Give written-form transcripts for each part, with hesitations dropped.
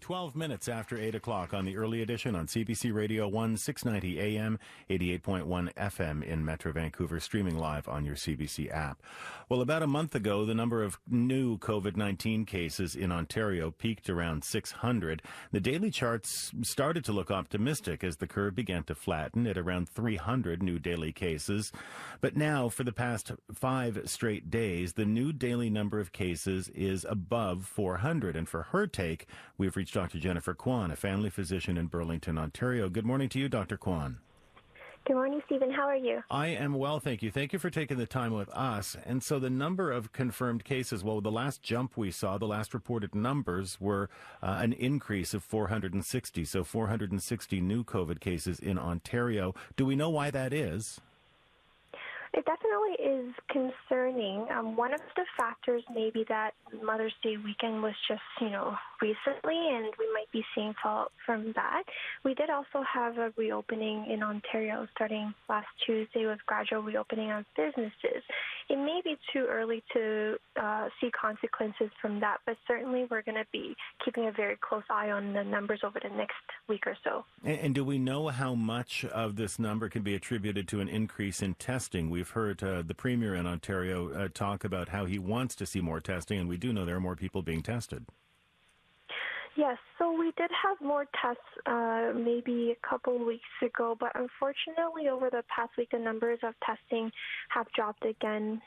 12 minutes after 8 o'clock on the early edition on CBC Radio 1, 690 AM, 88.1 FM in Metro Vancouver, streaming live on your CBC app. Well, about a month ago, the number of new COVID-19 cases in Ontario peaked around 600. The daily charts started to look optimistic as the curve began to flatten at around 300 new daily cases. But now, for the past 5 straight days, the new daily number of cases is above 400. And for her take, we've reached Dr. Jennifer Kwan, a family physician in Burlington, Ontario. Good morning to you, Dr. Kwan. Good morning, Stephen. How are you? I am well, thank you. Thank you for taking the time with us. And so the number of confirmed cases, well, the last jump we saw, the last reported numbers were an increase of 460. So 460 new COVID cases in Ontario. Do we know why that is? It definitely is concerning. One of the factors may be that Mother's Day weekend was just, recently, and we might be seeing fallout from that. We did also have a reopening in Ontario starting last Tuesday with gradual reopening of businesses. It may be too early to see consequences from that, but certainly we're going to be keeping a very close eye on the numbers over the next week or so. And do we know how much of this number can be attributed to an increase in testing? We've heard the Premier in Ontario talk about how he wants to see more testing, and we do know there are more people being tested. Yes, so we did have more tests maybe a couple of weeks ago, but unfortunately over the past week the numbers of testing have dropped again.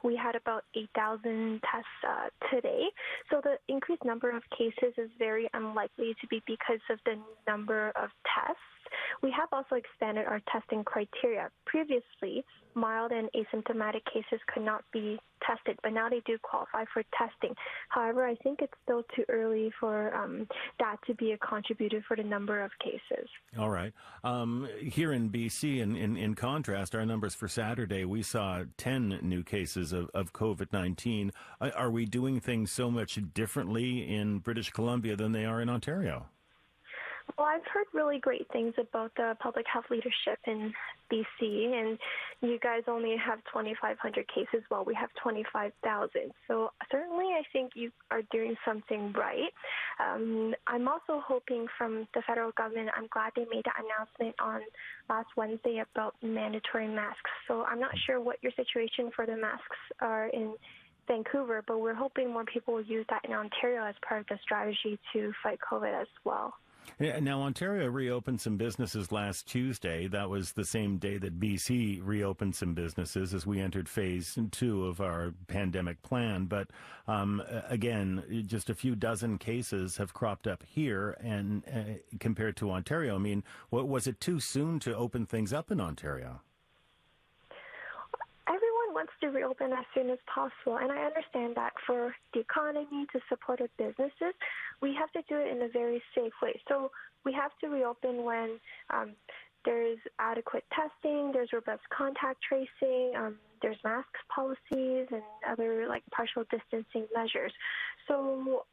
We had about 8,000 tests today, so the increased number of cases is very unlikely to be because of the number of tests. We have also expanded our testing criteria. Previously, mild and asymptomatic cases could not be tested, but now they do qualify for testing. However, I think it's still too early for that to be a contributor for the number of cases. All right. Here in BC, in contrast, our numbers for Saturday, we saw 10 new cases of COVID-19. Are we doing things so much differently in British Columbia than they are in Ontario? Well, I've heard really great things about the public health leadership in BC, and you guys only have 2,500 cases while we have 25,000. So certainly I think you are doing something right. I'm also hoping from the federal government, I'm glad they made that announcement on last Wednesday about mandatory masks. So I'm not sure what your situation for the masks are in Vancouver, but we're hoping more people will use that in Ontario as part of the strategy to fight COVID as well. Now, Ontario reopened some businesses last Tuesday. That was the same day that BC reopened some businesses as we entered phase 2 of our pandemic plan. But again, just a few dozen cases have cropped up here, and compared to Ontario. I mean, was it too soon to open things up in Ontario? Everyone wants to reopen as soon as possible, and I understand that for the economy, to support our businesses, we have to do it in a very safe way. So we have to reopen when there's adequate testing, there's robust contact tracing, there's masks policies, and other partial distancing measures. So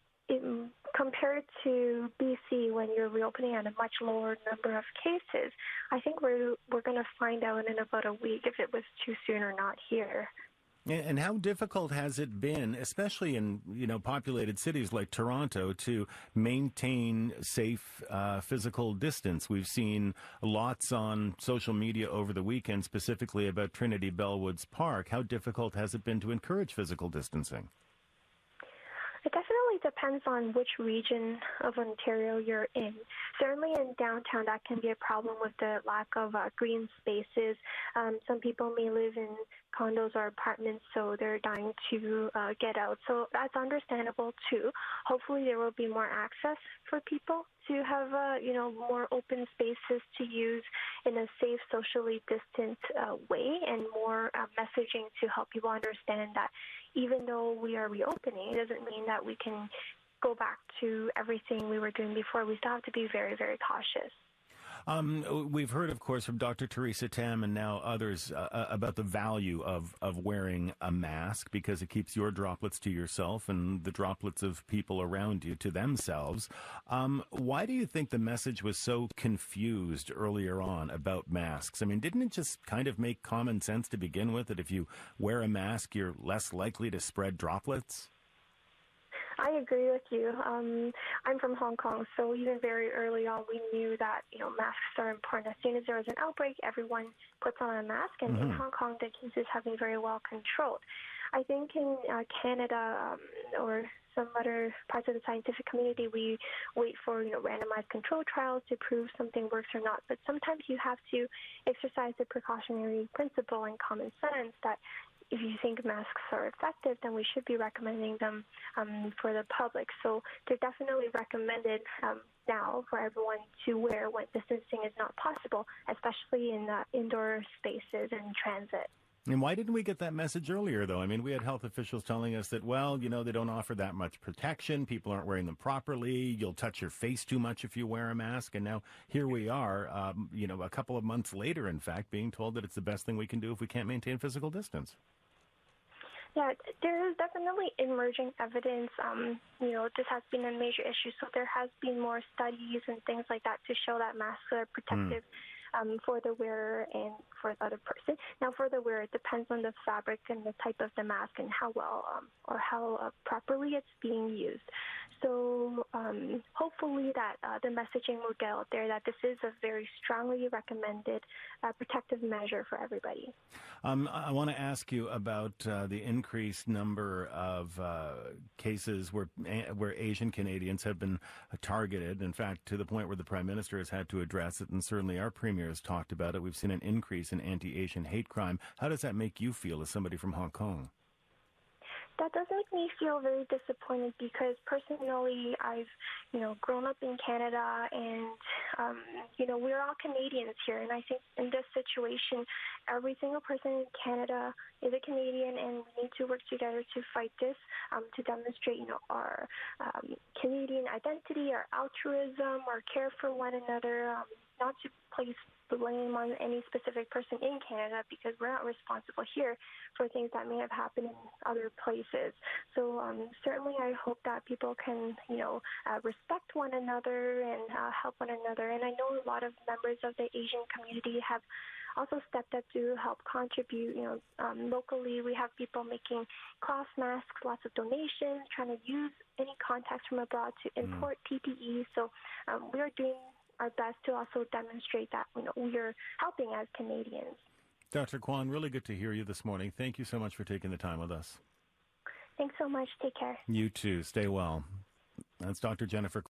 compared to BC, when you're reopening at a much lower number of cases, I think we're going to find out in about a week if it was too soon or not here. And how difficult has it been, especially in populated cities like Toronto, to maintain safe physical distance? We've seen lots on social media over the weekend, specifically about Trinity Bellwoods Park. How difficult has it been to encourage physical distancing? It definitely depends on which region of Ontario you're in. Certainly in downtown, that can be a problem with the lack of green spaces. Some people may live in condos or apartments, so they're dying to get out. So that's understandable too. Hopefully there will be more access for people to have, more open spaces to use in a safe, socially distant way, and more messaging to help people understand that even though we are reopening, it doesn't mean that we can go back to everything we were doing before. We still have to be very, very cautious. We've heard, of course, from Dr. Theresa Tam and now others about the value of wearing a mask because it keeps your droplets to yourself and the droplets of people around you to themselves. Why do you think the message was so confused earlier on about masks? I mean, didn't it just kind of make common sense to begin with that if you wear a mask, you're less likely to spread droplets? I agree with you. I'm from Hong Kong, so even very early on, we knew that masks are important. As soon as there was an outbreak, everyone puts on a mask, and in Hong Kong, the cases have been very well controlled. I think in Canada or some other parts of the scientific community, we wait for randomized control trials to prove something works or not. But sometimes you have to exercise the precautionary principle and common sense that if you think masks are effective, then we should be recommending them for the public. So they're definitely recommended now for everyone to wear when distancing is not possible, especially in indoor spaces and transit. And why didn't we get that message earlier, though? I mean, we had health officials telling us that, well, they don't offer that much protection. People aren't wearing them properly. You'll touch your face too much if you wear a mask. And now here we are, a couple of months later, in fact, being told that it's the best thing we can do if we can't maintain physical distance. Yeah, there is definitely emerging evidence. This has been a major issue. So there has been more studies and things like that to show that masks are protective for the wearer and for the other person. Now, for the wearer, it depends on the fabric and the type of the mask and how well or how properly it's being used. So hopefully that the messaging will get out there that this is a very strongly recommended protective measure for everybody. I want to ask you about the increased number of cases where Asian Canadians have been targeted. In fact, to the point where the Prime Minister has had to address it, and certainly our Premier has talked about it. We've seen an increase in anti-Asian hate crime. How does that make you feel as somebody from Hong Kong? That does make me feel very disappointed because personally I've, grown up in Canada and, we're all Canadians here. And I think in this situation, every single person in Canada is a Canadian and we need to work together to fight this, to demonstrate, our Canadian identity, our altruism, our care for one another, not to place blame on any specific person in Canada because we're not responsible here for things that may have happened in other places. So certainly I hope that people can, respect one another and help one another. And I know a lot of members of the Asian community have also stepped up to help contribute. Locally we have people making cloth masks, lots of donations, trying to use any contacts from abroad to import PPE. So we are doing our best to also demonstrate that we are helping as Canadians. Dr. Kwan, really good to hear you this morning. Thank you so much for taking the time with us. Thanks so much. Take care. You too. Stay well. That's Dr. Jennifer